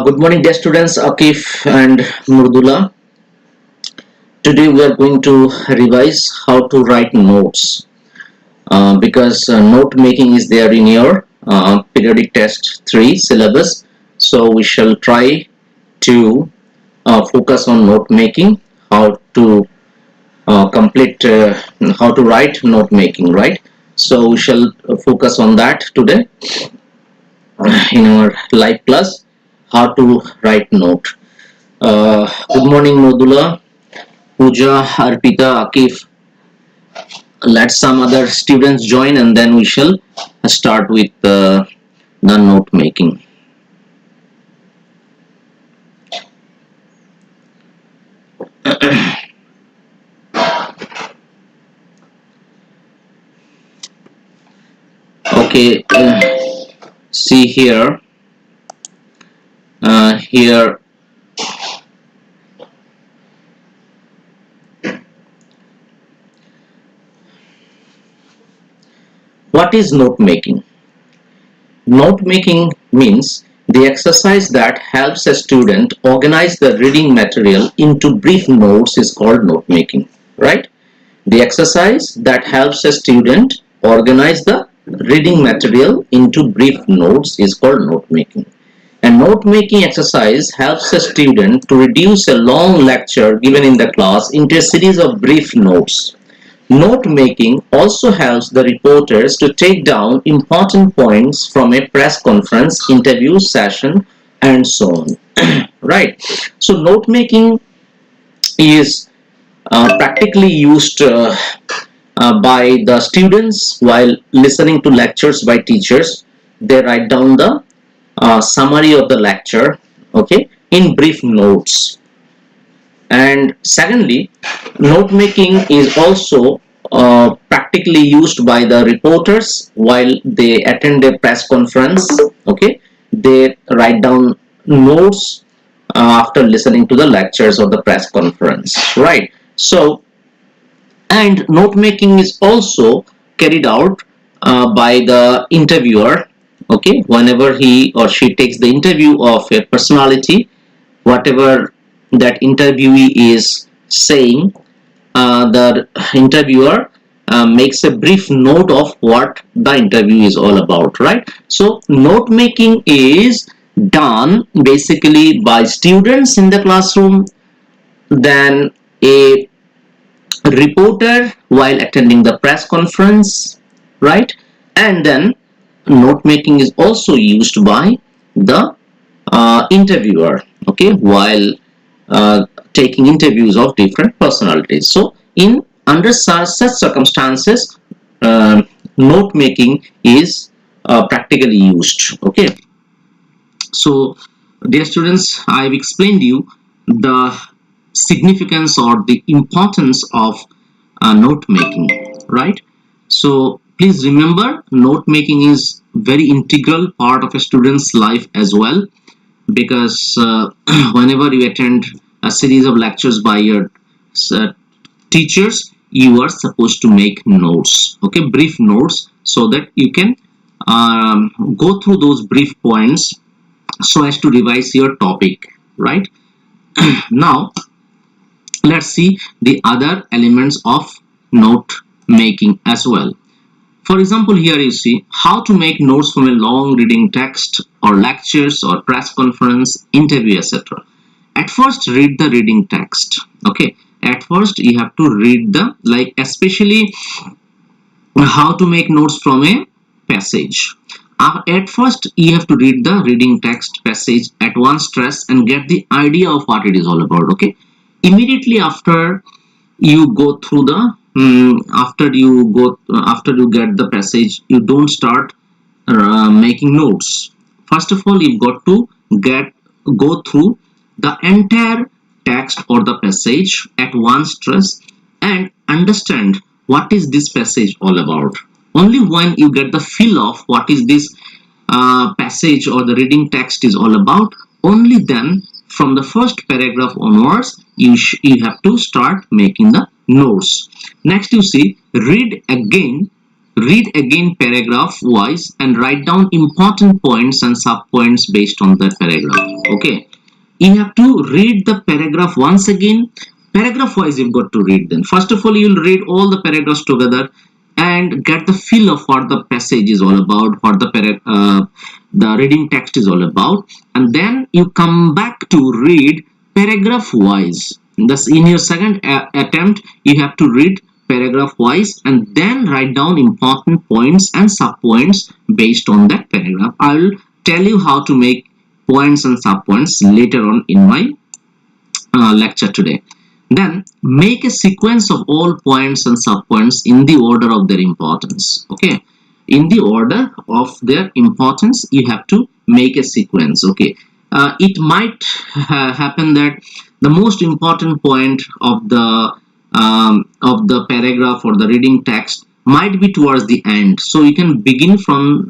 Good morning, dear students. Akif and Murdula. Today we are going to revise how to write notes because note making is there in your periodic test 3 syllabus. So we shall try to focus on note making, how to how to write note making, right? So we shall focus on that today in our live class, how to write note. Good morning, Modula, Pooja, Arpita, Akif. Let some other students join and then we shall start with the note making. Okay, see here. Here what is note making? Note making means the exercise that helps a student organize the reading material into brief notes is called note making, right? The exercise that helps a student organize the reading material into brief notes is called note making. A note making exercise helps a student to reduce a long lecture given in the class into a series of brief notes. Note making also helps the reporters to take down important points from a press conference, interview session, and so on. Right. So note making is practically used by the students while listening to lectures by teachers. They write down the summary of the lecture, okay, in brief notes. And secondly, note making is also practically used by the reporters while they attend a press conference, okay. They write down notes after listening to the lectures of the press conference, right? So, and note making is also carried out by the interviewer, okay, whenever he or she takes the interview of a personality, whatever that interviewee is saying, the interviewer makes a brief note of what the interview is all about, right? So note making is done basically by students in the classroom, then a reporter while attending the press conference, right? And then note making is also used by the interviewer, okay, while taking interviews of different personalities. So under such circumstances, note making is practically used, okay. So dear students, I've explained you the significance or the importance of note making, right? So please remember, note making is very integral part of a student's life as well, because whenever you attend a series of lectures by your teachers, you are supposed to make notes, okay, brief notes, so that you can go through those brief points so as to revise your topic, right? Now let's see the other elements of note making as well. For example, here you see how to make notes from a long reading text or lectures or press conference, interview, etc. At first, read the reading text, okay. At first you have to read the, like, especially how to make notes from a passage. At first you have to read the reading text passage at one stress and get the idea of what it is all about, okay. Immediately after you go through the after you get the passage, you don't start making notes. First of all, you've got to go through the entire text or the passage at one stress and understand what is this passage all about. Only when you get the feel of what is this passage or the reading text is all about, only then from the first paragraph onwards you have to start making the notes. Next you see, read again read again paragraph wise and write down important points and sub points based on that paragraph. Okay, you have to read the paragraph once again. Paragraph wise you've got to read them. First of all, you'll read all the paragraphs together and get the feel of what the passage is all about, what the reading text is all about, and then you come back to read paragraph wise. Thus in your second attempt you have to read paragraph wise and then write down important points and sub points based on that paragraph. I will tell you how to make points and sub points later on in my lecture today. Then make a sequence of all points and sub points in the order of their importance. Okay, in the order of their importance you have to make a sequence. Okay, it might happen that the most important point of the paragraph or the reading text might be towards the end, so you can begin from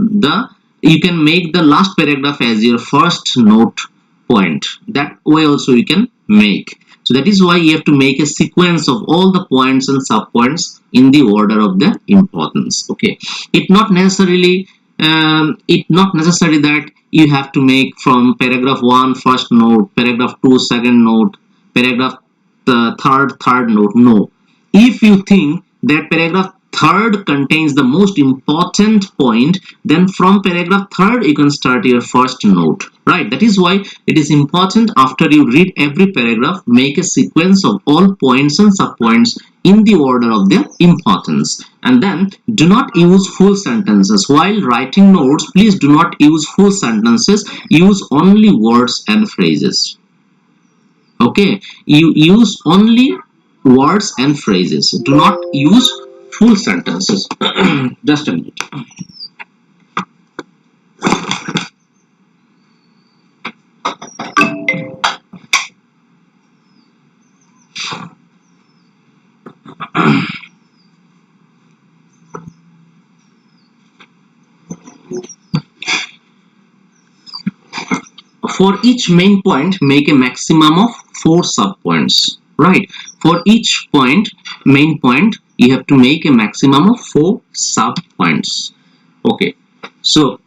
you can make the last paragraph as your first note point. That way also you can make. So that is why you have to make a sequence of all the points and sub points in the order of the importance. Okay, it not necessary that you have to make from paragraph 1 first note, paragraph 2 second note, paragraph third note. No, if you think that paragraph third contains the most important point, then from paragraph third you can start your first note, right? That is why it is important, after you read every paragraph, make a sequence of all points and sub points in the order of their importance. And then do not use full sentences while writing notes. Please do not use full sentences, use only words and phrases. Okay, you use only words and phrases, do not use full sentences. Just a minute. For each main point, make a maximum of 4 sub-points. Right? For each main point, you have to make a maximum of 4 sub-points. Okay. So,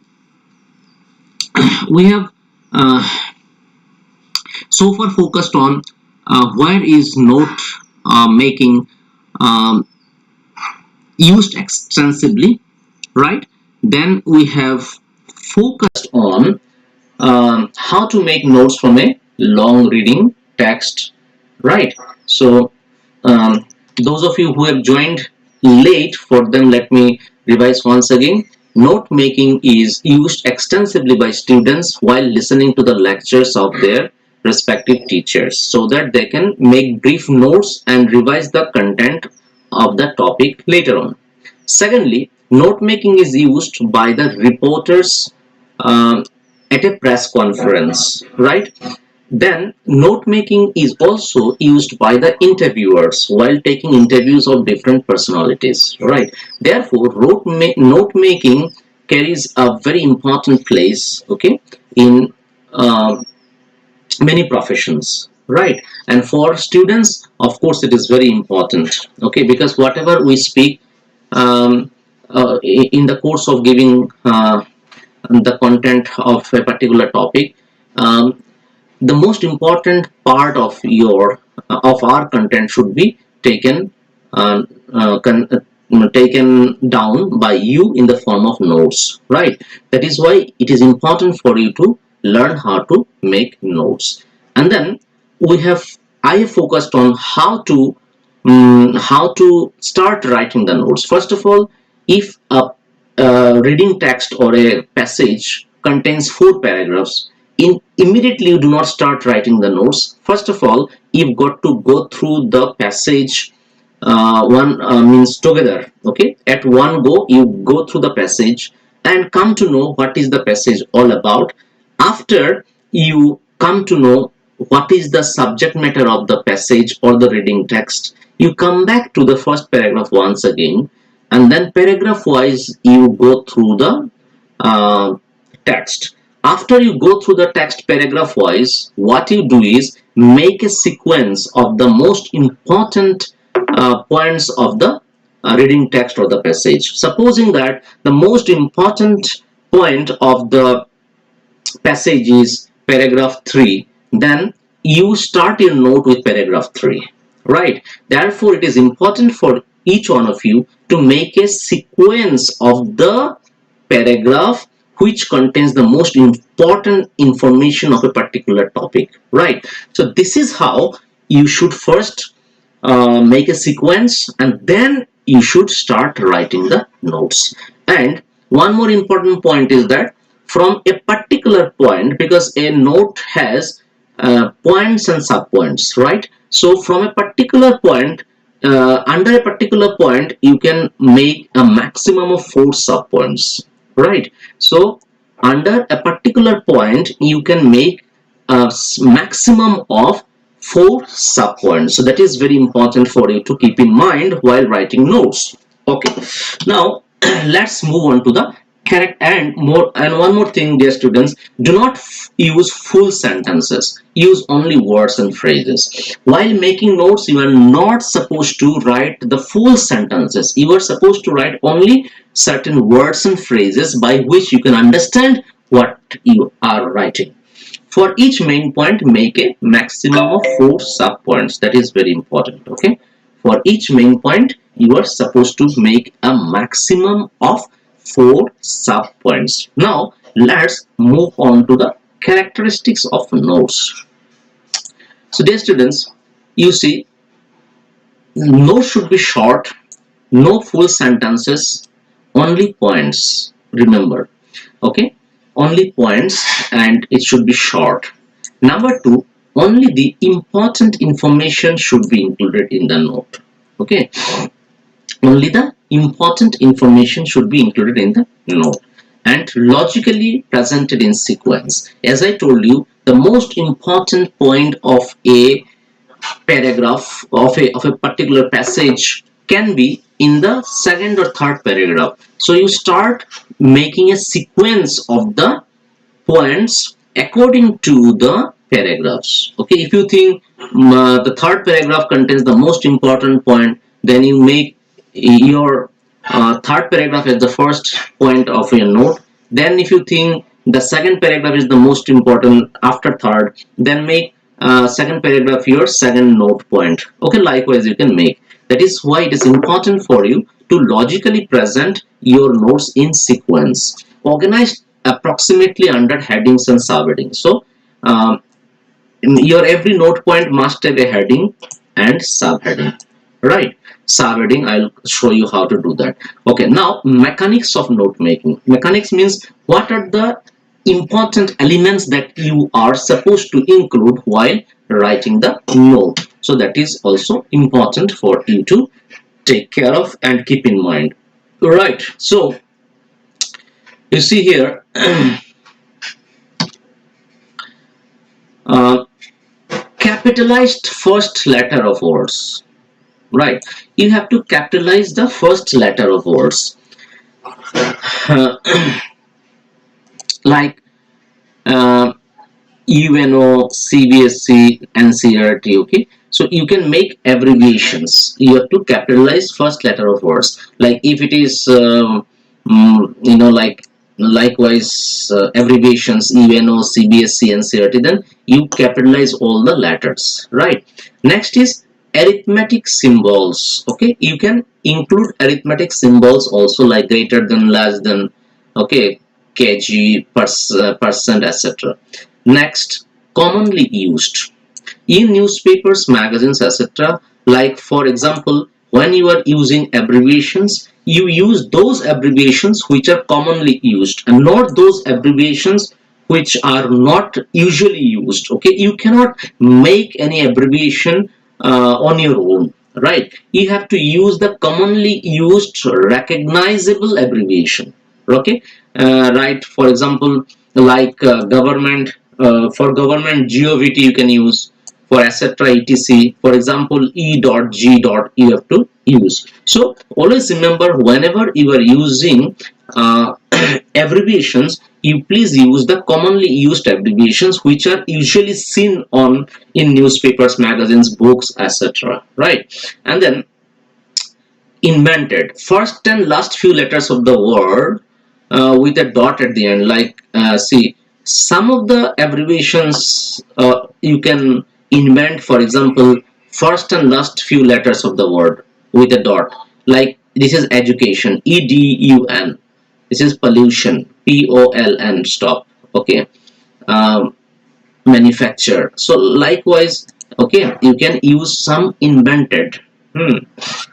we have so far focused on where is note making used extensively, right? Then we have focused on how to make notes from a long reading text, right? So those of you who have joined late, for them let me revise once again. Note making is used extensively by students while listening to the lectures of their respective teachers, so that they can make brief notes and revise the content of the topic later on. Secondly, note making is used by the reporters at a press conference, right? Then note making is also used by the interviewers while taking interviews of different personalities, right? Therefore, note making carries a very important place, okay, in many professions, right? And for students, of course, it is very important, okay, because whatever we speak in the course of giving the content of a particular topic, the most important part of our content should be taken taken down by you in the form of notes, right? That is why it is important for you to learn how to make notes. And then I have focused on how to start writing the notes. First of all, if a reading text or a passage contains 4 paragraphs, immediately you do not start writing the notes. First of all, you've got to go through the passage means together. Okay, at one go you go through the passage and come to know what is the passage all about. After you come to know what is the subject matter of the passage or the reading text, you come back to the first paragraph once again, and then paragraph wise you go through the text. After you go through the text paragraph wise, what you do is make a sequence of the most important points of the reading text or the passage. Supposing that the most important point of the passage is paragraph 3, then you start your note with paragraph 3, right? Therefore, it is important for each one of you to make a sequence of the paragraph which contains the most important information of a particular topic, right? So this is how you should first make a sequence, and then you should start writing the notes. And one more important point is that from a particular point, because a note has points and subpoints, right? So from a particular point, under a particular point, you can make a maximum of 4 subpoints, right? So under a particular point, you can make a maximum of 4 subpoints. So that is very important for you to keep in mind while writing notes. Okay, now let's move on to the correct and one more thing, dear students, do not use full sentences. Use only words and phrases. While making notes, you are not supposed to write the full sentences. You are supposed to write only certain words and phrases by which you can understand what you are writing. For each main point, make a maximum of 4 subpoints. That is very important. Okay. For each main point, you are supposed to make a maximum of 4 subpoints. Now, let's move on to the characteristics of notes. So, dear students, you see, notes should be short, no full sentences, only points. Remember, okay, only points, and it should be short. Number 2, only the important information should be included in the note. Okay, only the important information should be included in the note, and logically presented in sequence. As I told you, the most important point of a paragraph of a particular passage can be in the second or third paragraph. So you start making a sequence of the points according to the paragraphs. Okay, if you think the third paragraph contains the most important point, then you make your third paragraph as the first point of your note. Then if you think the second paragraph is the most important after third, then make second paragraph your second note point. Okay, likewise you can make. That is why it is important for you to logically present your notes in sequence, organized approximately under headings and subheadings. So your every note point must have a heading and subheading, right? Subheading, I'll show you how to do that. Okay, now mechanics of note making. Mechanics means what are the important elements that you are supposed to include while writing the note. So that is also important for you to take care of and keep in mind. Right, so you see here capitalized first letter of words, right? You have to capitalize the first letter of words. Like UNO, CBSE, NCERT. Okay, so you can make abbreviations. You have to capitalize first letter of words. Like if it is like likewise abbreviations UNO, CBSE, NCERT, then you capitalize all the letters, right? Next is arithmetic symbols. Okay, you can include arithmetic symbols also, like greater than, less than, okay, kg, percent, etc. Next, commonly used in newspapers, magazines, etc. Like for example, when you are using abbreviations, you use those abbreviations which are commonly used and not those abbreviations which are not usually used. Okay, you cannot make any abbreviation on your own, right? You have to use the commonly used recognizable abbreviation. Okay, right? For example, like government, for government govt you can use, for etc etc. For example, e.g. you have to use. So always remember, whenever you are using abbreviations, you please use the commonly used abbreviations which are usually seen on in newspapers, magazines, books, etc. Right? And then invented first and last few letters of the word with a dot at the end. Like see, some of the abbreviations you can invent. For example, first and last few letters of the word with a dot. Like this is education, EDUN. This is pollution, POLN. Stop. Okay. um, Manufacture. So likewise, okay, you can use some invented.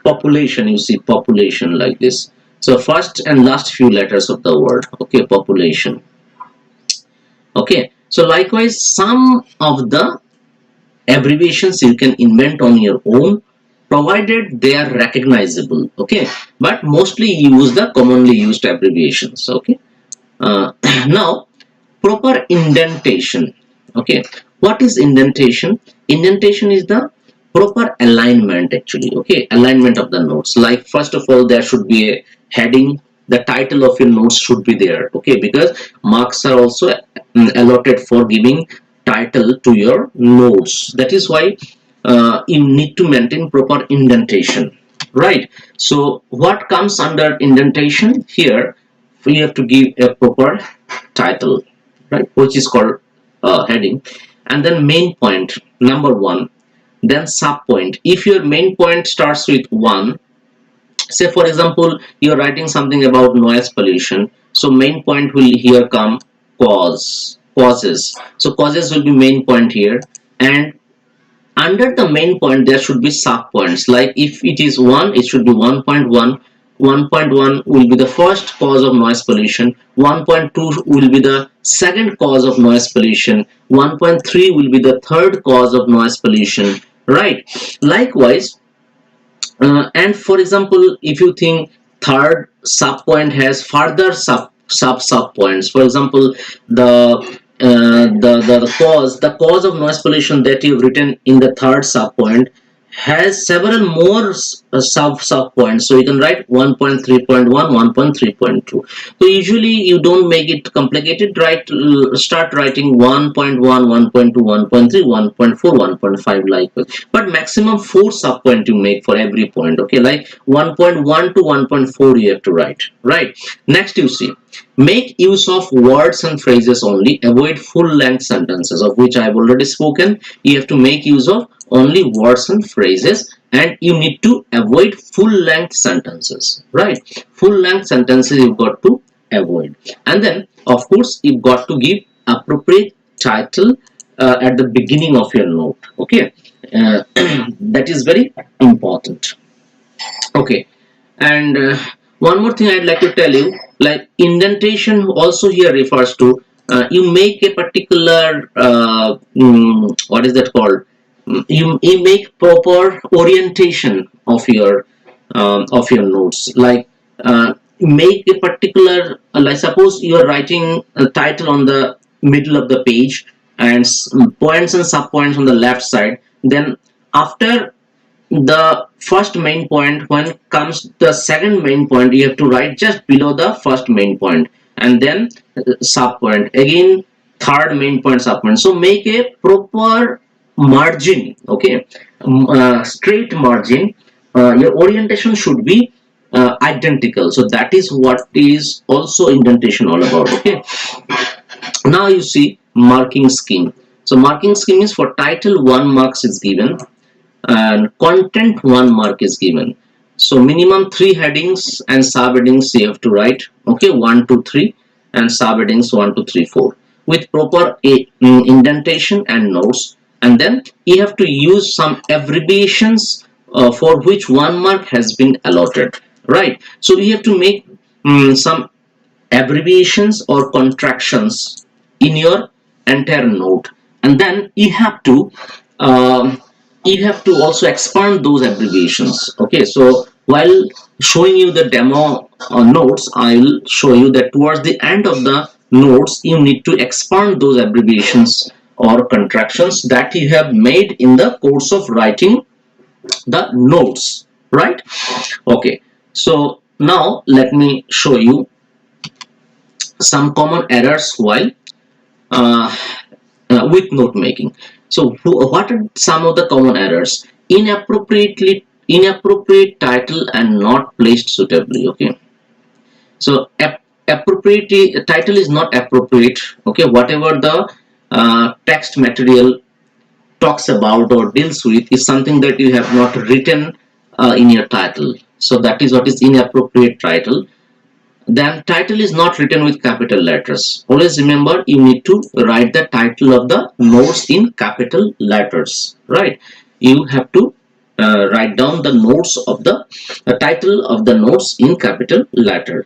Population, you see, population like this. So first and last few letters of the word. Okay, population. Okay, so likewise, some of the abbreviations you can invent on your own, provided they are recognizable. Okay, but mostly use the commonly used abbreviations. Okay. uh, Now, proper indentation. Okay, what is indentation? Indentation is the proper alignment, actually. Okay, alignment of the notes. Like first of all, there should be a heading. The title of your notes should be there. Okay, because marks are also allotted for giving title to your notes. That is why you need to maintain proper indentation, right? So what comes under indentation here? We have to give a proper title, right, which is called heading. And then main point, number one. Then sub point. If your main point starts with one, say for example you're writing something about noise pollution, so main point will here come causes. So causes will be main point here, and under the main point there should be sub points. Like if it is 1, it should be 1.1. 1.1 will be the first cause of noise pollution, 1.2 will be the second cause of noise pollution, 1.3 will be the third cause of noise pollution, right? Likewise, and for example, if you think third sub point has further sub points, for example, the cause of noise pollution that you've written in the third sub point has several more sub points. So you can write 1.3.1, 1.3.2. So usually you don't make it complicated, right? Start writing 1.1, 1.2, 1.3, 1.4, 1.5, like that. But maximum 4 sub point you make for every point. Okay, like 1.1 to 1.4 you have to write, right? Next, you see, make use of words and phrases only. Avoid full length sentences, of which I have already spoken. You have to make use of only words and phrases, and you need to avoid full length sentences, right? Full length sentences you've got to avoid. And then of course you've got to give appropriate title at the beginning of your note. Okay, that is very important. Okay, and one more thing I'd like to tell you, like indentation also here refers to you make a particular what is that called? You make proper orientation of your notes. Like make a particular, like suppose you are writing a title on the middle of the page and points and sub points on the left side. Then after the first main point, when comes the second main point, you have to write just below the first main point, and then sub point again, third main point, sub point. So make a proper margin. Okay, straight margin. Your orientation should be identical. So that is what is also indentation all about. Okay, now you see marking scheme. So marking scheme is for title 1 marks is given, and content 1 mark is given. So minimum 3 headings and subheadings you have to write. Okay, 1 2 3, and subheadings 1 2 3 4 with proper indentation and notes. And then you have to use some abbreviations for which 1 mark has been allotted, right? So you have to make some abbreviations or contractions in your entire note, and then um, you have to also expand those abbreviations. Okay, so while showing you the demo notes, I will show you that towards the end of the notes you need to expand those abbreviations or contractions that you have made in the course of writing the notes, right? Okay, so now let me show you some common errors while uh, with note making. So what are some of the common errors? Inappropriately inappropriate title and not placed suitably. Okay, so appropriate title is not appropriate. Okay, whatever the text material talks about or deals with is something that you have not written in your title, so that is what is inappropriate title. Then title is not written with capital letters. Always remember, you need to write the title of the notes in capital letters, right? You have to write down the notes of the title of the notes in capital letter.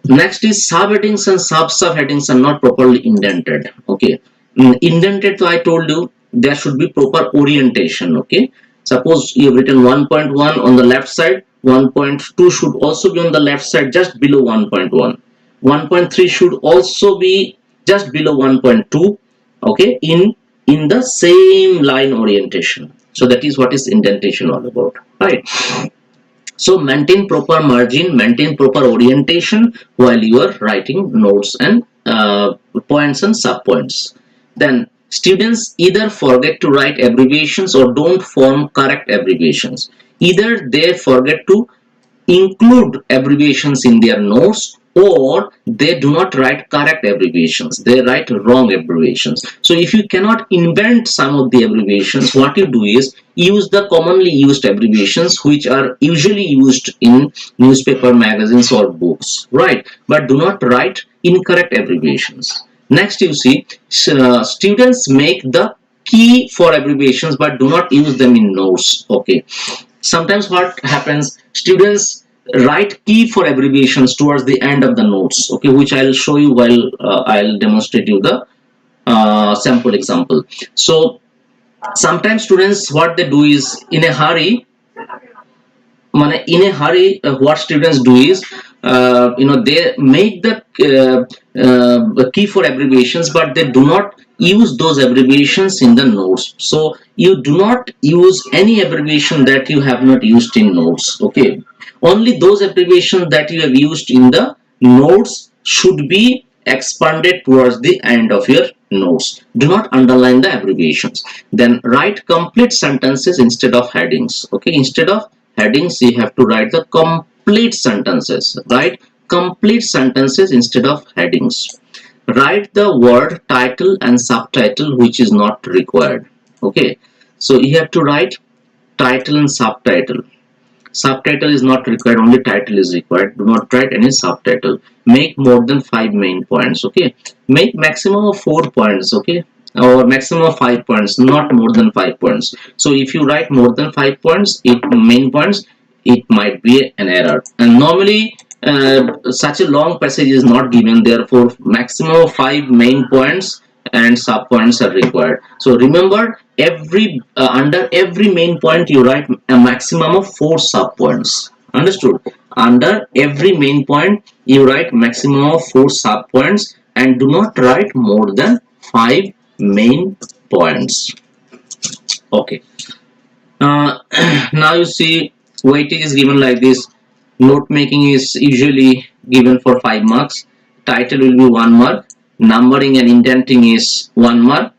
Next is subheadings and subheadings are not properly indented. Okay, indented, so I told you there should be proper orientation. Okay, suppose you have written 1.1 on the left side, 1.2 should also be on the left side just below 1.1. 1.3 should also be just below 1.2. Okay, in the same line orientation. So that is what is indentation all about, right? So maintain proper margin, maintain proper orientation while you are writing notes and points and subpoints. Then students either forget to write abbreviations or don't form correct abbreviations. Either they forget to include abbreviations in their notes, or they do not write correct abbreviations, they write wrong abbreviations. So if you cannot invent some of the abbreviations, what you do is use the commonly used abbreviations which are usually used in newspaper, magazines or books, right? But do not write incorrect abbreviations. Next, you see students make the key for abbreviations but do not use them in notes. Okay, sometimes what happens, students write key for abbreviations towards the end of the notes. Okay, which I'll show you while I'll demonstrate you the sample example. So sometimes students, what they do is in a hurry, what students do is they make the key for abbreviations but they do not use those abbreviations in the notes. So you do not use any abbreviation that you have not used in notes. Okay, only those abbreviations that you have used in the notes should be expanded towards the end of your notes. Do not underline the abbreviations. Then write complete sentences instead of headings. Okay, instead of headings you have to write the complete sentences. Write complete sentences instead of headings. Write the word title and subtitle which is not required. Okay, so you have to write title and subtitle. Subtitle is not required, only title is required. Do not write any subtitle. Make more than 5 main points. Okay, make maximum of 4 points. Okay, or maximum of 5 points, not more than 5 points. So if you write more than 5 points, main points, it might be an error. And normally such a long passage is not given, therefore maximum of 5 main points and sub points are required. So remember, every under every main point you write a maximum of 4 sub points. Understood? Under every main point you write maximum of 4 sub points and do not write more than 5 main points. Okay, now you see weightage is given like this. Note making is usually given for 5 marks. Title will be 1 mark. Numbering and indenting is 1 mark.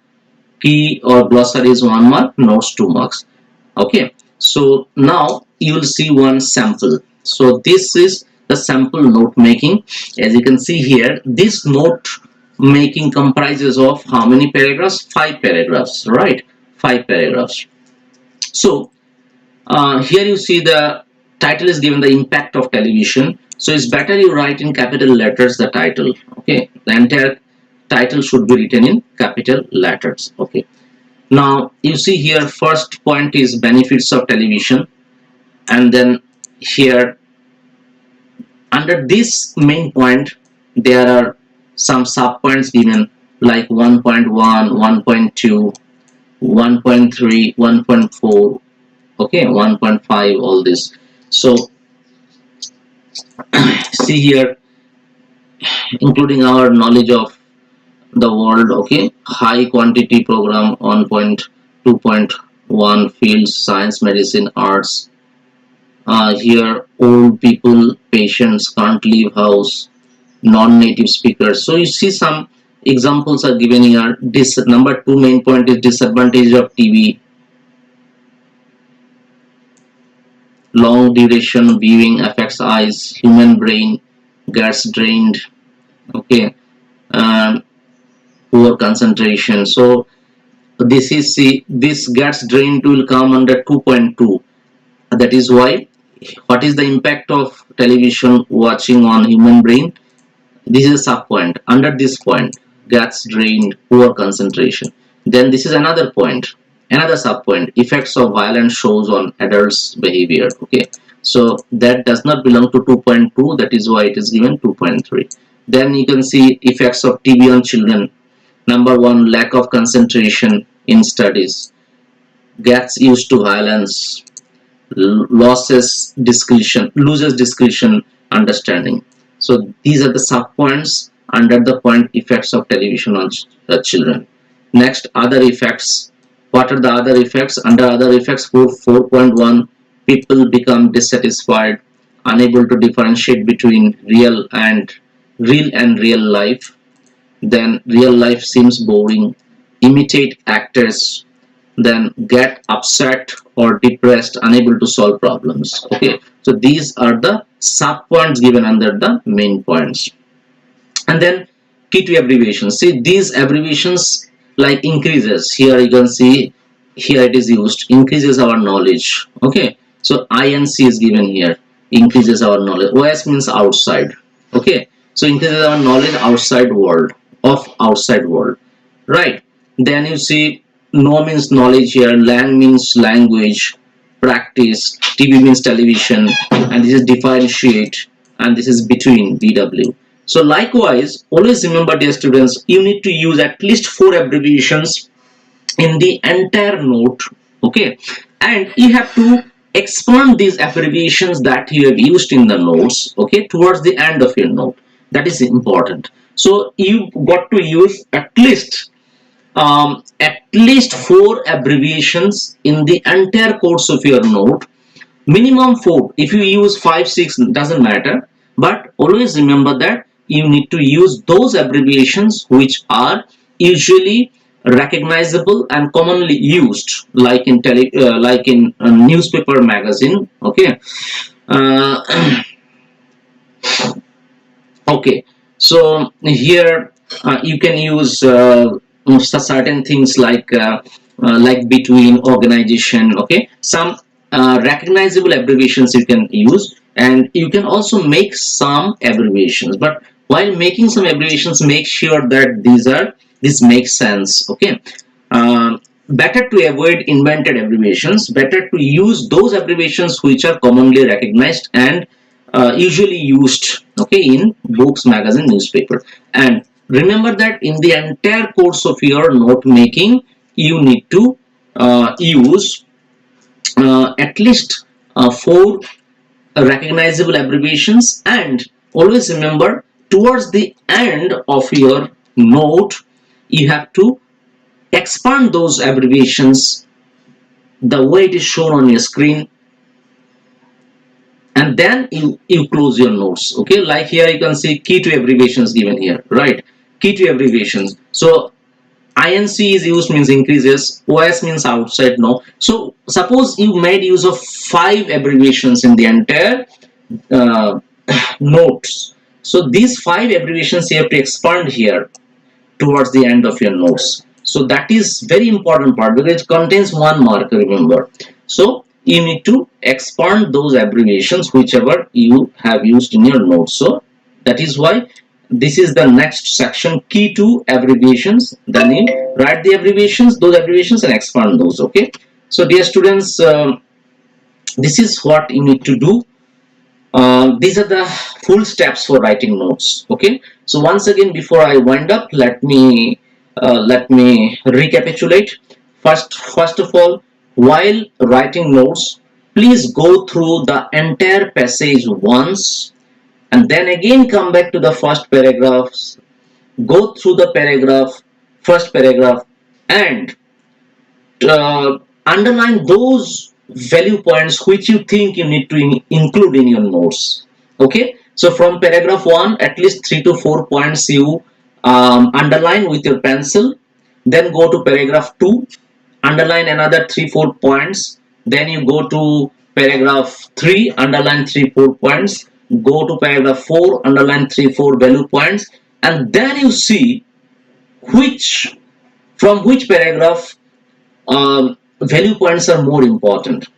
Key or glossary is 1 mark. Notes 2 marks. Okay, so now you will see one sample. So this is the sample note making. As you can see here, this note making comprises of how many paragraphs? 5 paragraphs, right? 5 paragraphs. So here you see the title is given the impact of television. So it's better you write in capital letters the title. Okay, the entire title should be written in capital letters. Okay, now you see here first point is benefits of television, and then here under this main point there are some sub points given like 1.1, 1.2, 1.3, 1.4, okay, 1.5, all this. So see here, including our knowledge of the world. Okay, high quantity program 1.2.1 fields science, medicine, arts. Here old people, patients, can't leave house, non-native speakers. So you see some examples are given here. This number 2 main point is disadvantage of TV. long duration viewing affects eyes, human brain gets drained. Okay, and poor concentration. So this is, see, this gets drained will come under 2.2. That is why, what is the impact of television watching on human brain? This is a sub point. Under this point, gets drained, poor concentration. Then this is another point, another sub point, effects of violent shows on adults' behavior. Okay, so that does not belong to 2.2. That is why it is given 2.3. Then you can see effects of TV on children. Number one, lack of concentration in studies, gets used to violence, loses discretion, understanding. So these are the sub points under the point effects of television on children. Next, other effects. What are the other effects? Under other effects, 4.1, people become dissatisfied, unable to differentiate between real and real life. Then real life seems boring, imitate actors, then get upset or depressed, unable to solve problems. Okay, so these are the sub points given under the main points. And then key to abbreviations. See, these abbreviations like increases, here you can see, here it is used, increases our knowledge. Okay, so INC is given here, increases our knowledge. OS means outside. Okay, so increases our knowledge outside world, of outside world, right? Then you see, no means knowledge here, lang means language, practice, TV means television, and this is differentiate, and this is between, BW. So likewise, always remember, dear students, you need to use at least 4 abbreviations in the entire note. Okay, and you have to expand these abbreviations that you have used in the notes, okay, towards the end of your note. That is important. So you got to use at least 4 abbreviations in the entire course of your note. Minimum 4. If you use 5, 6, doesn't matter, but always remember that you need to use those abbreviations which are usually recognizable and commonly used, like in newspaper, magazine. Okay, uh, okay, so here you can use certain things like between, organization. Okay, some recognizable abbreviations you can use, and you can also make some abbreviations, but while making some abbreviations, make sure that this makes sense. Okay, better to avoid invented abbreviations, better to use those abbreviations which are commonly recognized and usually used, okay, in books, magazine, newspaper. And remember that in the entire course of your note making, you need to use at least 4 recognizable abbreviations, and always remember, towards the end of your note, you have to expand those abbreviations the way it is shown on your screen, and then you close your notes. Okay, like here you can see key to abbreviations given here, right? Key to abbreviations. So INC is used, means increases, OS means outside. No, so suppose you made use of 5 abbreviations in the entire uh, notes. So these 5 abbreviations you have to expand here towards the end of your notes. So that is very important part, because it contains 1 mark, remember. So you need to expand those abbreviations whichever you have used in your notes. So that is why this is the next section, key to abbreviations. Then you write the abbreviations, those abbreviations, and expand those. Okay, so dear students, this is what you need to do. These are the full steps for writing notes. Okay, so once again, before I wind up, let me recapitulate. First of all, while writing notes, please go through the entire passage once, and then again come back to the first paragraphs, go through the first paragraph, and underline those value points which you think you need to include in your notes. Okay, so from paragraph 1, at least 3 to 4 points you underline with your pencil. Then go to paragraph 2, underline another 3-4 points. Then you go to paragraph 3, underline 3 4 points, go to paragraph 4, underline 3 4 value points, and then you see which from which paragraph value points are more important.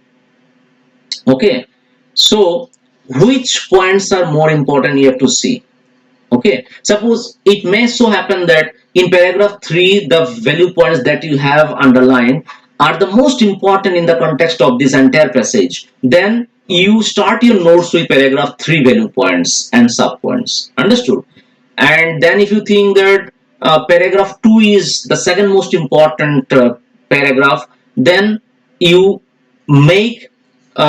Okay, so which points are more important you have to see. Okay, suppose it may so happen that in paragraph 3 the value points that you have underlined are the most important in the context of this entire passage, then you start your notes with paragraph 3 value points and sub points. Understood? And then if you think that paragraph 2 is the second most important paragraph, then you make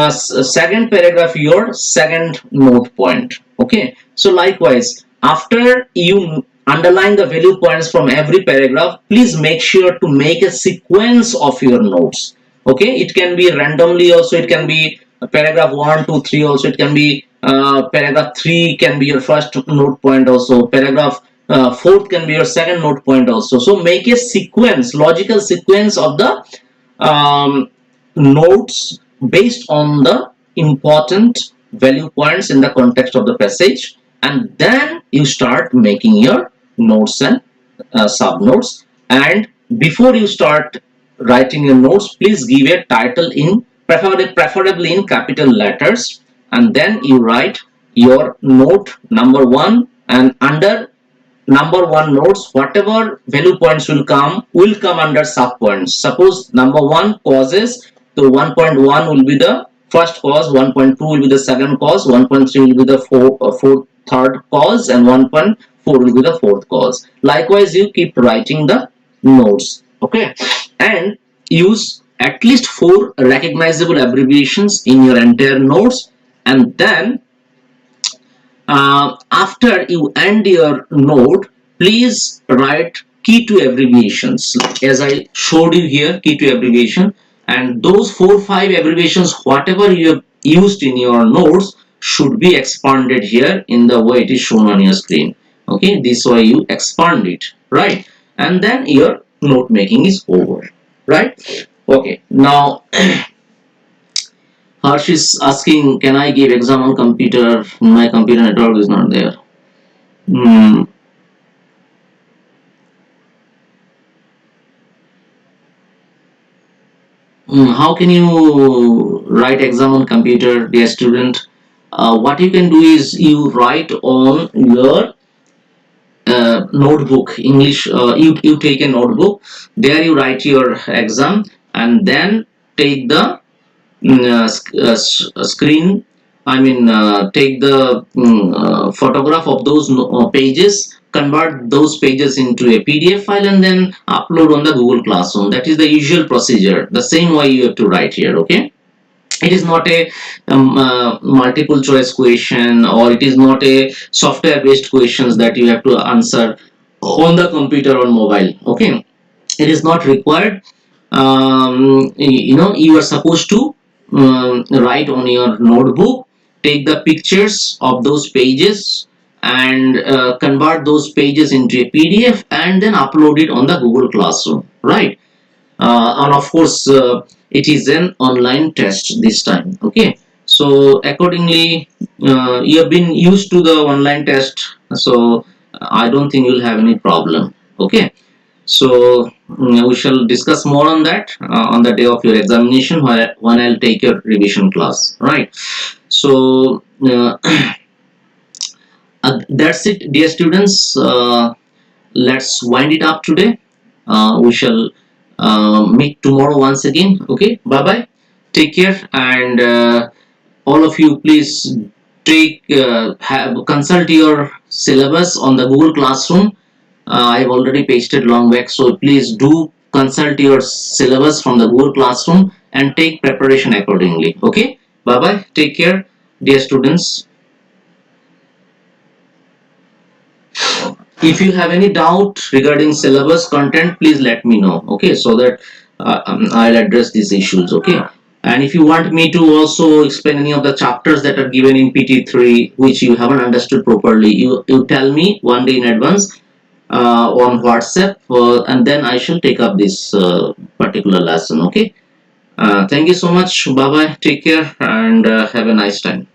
second paragraph your second note point. Okay, so likewise, after you underline the value points from every paragraph, please make sure to make a sequence of your notes. Okay, it can be randomly also, it can be paragraph 1 2 3 also, it can be paragraph 3 can be your first note point also, paragraph 4th can be your second note point also. So make a sequence, logical sequence of the notes based on the important value points in the context of the passage, and then you start making your notes and sub notes. And before you start writing your notes, please give a title in preferably in capital letters, and then you write your note number 1, and under number 1 notes whatever value points will come under sub points. Suppose number 1 causes, so 1.1 will be the first cause, 1.2 will be the second cause, 1.3 will be the third cause, and 1.4 will be the fourth cause. Likewise, you keep writing the notes. Okay, and use at least 4 recognizable abbreviations in your entire notes, and then after you end your note, please write key to abbreviations as I showed you here, key to abbreviation, and those 4 5 abbreviations whatever you have used in your notes should be expanded here in the way it is shown on your screen. Okay, this way you expand it, right? And then your note making is over, right? Okay, now Harsh is asking, can I give exam on computer? My computer network is not there. Hmm. How can you write exam on computer, dear student? What you can do is you write on your notebook. English, you take a notebook. There you write your exam, and then take the screen, I mean take the photograph of those pages, convert those pages into a PDF file, and then upload on the Google Classroom. That is the usual procedure, the same way you have to write here. Okay, it is not a multiple choice question, or it is not a software based questions that you have to answer on the computer or mobile. Okay, it is not required. You are supposed to write on your notebook, take the pictures of those pages, and convert those pages into a PDF, and then upload it on the Google Classroom, right? And of course it is an online test this time. Okay, so accordingly you have been used to the online test, so I don't think you'll have any problem. Okay, so we shall discuss more on that on the day of your examination, when I'll take your revision class, right? So that's it, dear students. Let's wind it up today. We shall meet tomorrow once again. Okay, bye bye, take care, and all of you please consult your syllabus on the Google Classroom. I've already pasted long back, so please do consult your syllabus from the Google Classroom and take preparation accordingly. Okay, bye bye, take care, dear students. If you have any doubt regarding syllabus content, please let me know. Okay, so that I'll address these issues. Okay, and if you want me to also explain any of the chapters that are given in PT3 which you haven't understood properly, you tell me one day in advance on WhatsApp, and then I shall take up this particular lesson. Okay, Thank you so much. Bye bye. Take care and have a nice time.